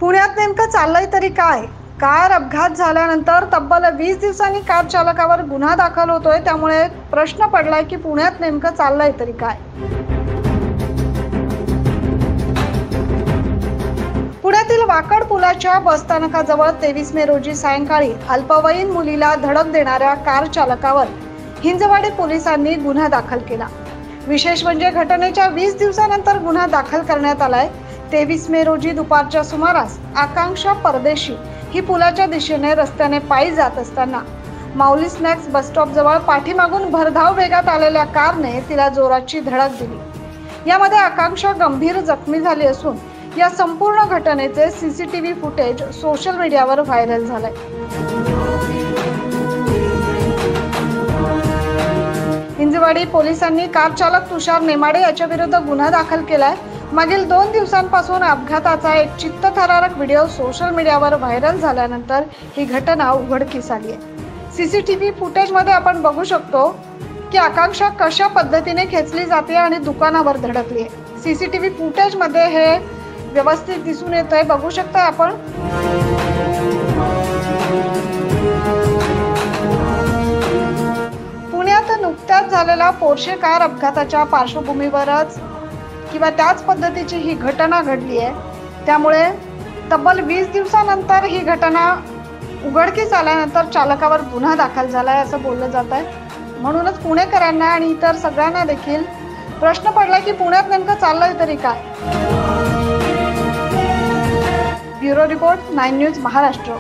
पुण्यात नेमकं चाललंय तरी काय? कार अपघात झाल्यानंतर तब्बल 20 दिवसांनी कार चालकावर गुन्हा दाखल होतोय। त्यामुळे प्रश्न पडलाय की पुण्यात नेमकं चाललंय तरी काय? पुण्यातील वाकड पुलाच्या बसस्थानकाजवळ 23 मे रोजी सायंकाळी अल्पवयीन मुलीला धडक देणाऱ्या कार चालकावर हिंजवाडी पोलिसांनी गुन्हा दाखल केला। विशेष म्हणजे घटनेच्या 20 दिवसानंतर गुन्हा दाखल करण्यात आलाय। 23 मे रोजी दुपारच्या सुमारास आकांक्षा परदेशी ही पुलाच्या दिशेने रस्त्याने पायी जात असताना माऊली स्नॅक्स बस स्टॉप जवळ पाठीमागून भरधाव वेगात आलेल्या कारने तिला जोराची धडक दिली। यामध्ये आकांक्षा गंभीर जखमी झाली असून या संपूर्ण घटनेचे सीसीटीव्ही फुटेज सोशल मीडियावर व्हायरल झालंय। हिंजवाडी पोलिसांनी कार चालक तुषार नेमाडे याच्या विरुद्ध गुन्हा दाखल केलाय। मागील 2 दिवसांपासून अपघाताचा एक चित्तथरारक व्हिडिओ सोशल मीडियावर व्हायरल झाल्यानंतर ही घटना उघडकीस आली आहे। सीसीटीव्ही फुटेजमध्ये आपण बघू शकतो की आकांक्षा कशा पद्धतीने खेचली जाते आणि दुकानावर धडकली आहे। सीसीटीव्ही फुटेजमध्ये हे व्यवस्थित दिसून येतंय, बघू शकता आपण। पुण्यात नुकत्याच झालेला पोर्शे कार अपघाताच्या पार्श्वभूमीवरच किंवा त्याच पद्धतीची ही घटना घडली आहे। त्यामुळे तब्बल 20 दिवसानंतर ही घटना उघडकीस आल्यानंतर चालकावर गुन्हा दाखल झालाय असं बोललं जात आहे। म्हणूनच पुणेकरांना आणि इतर सगळ्यांना देखील प्रश्न पडला की पुण्यात नेमकं चाललंय तरी काय? Bureau report 9 news Maharashtra.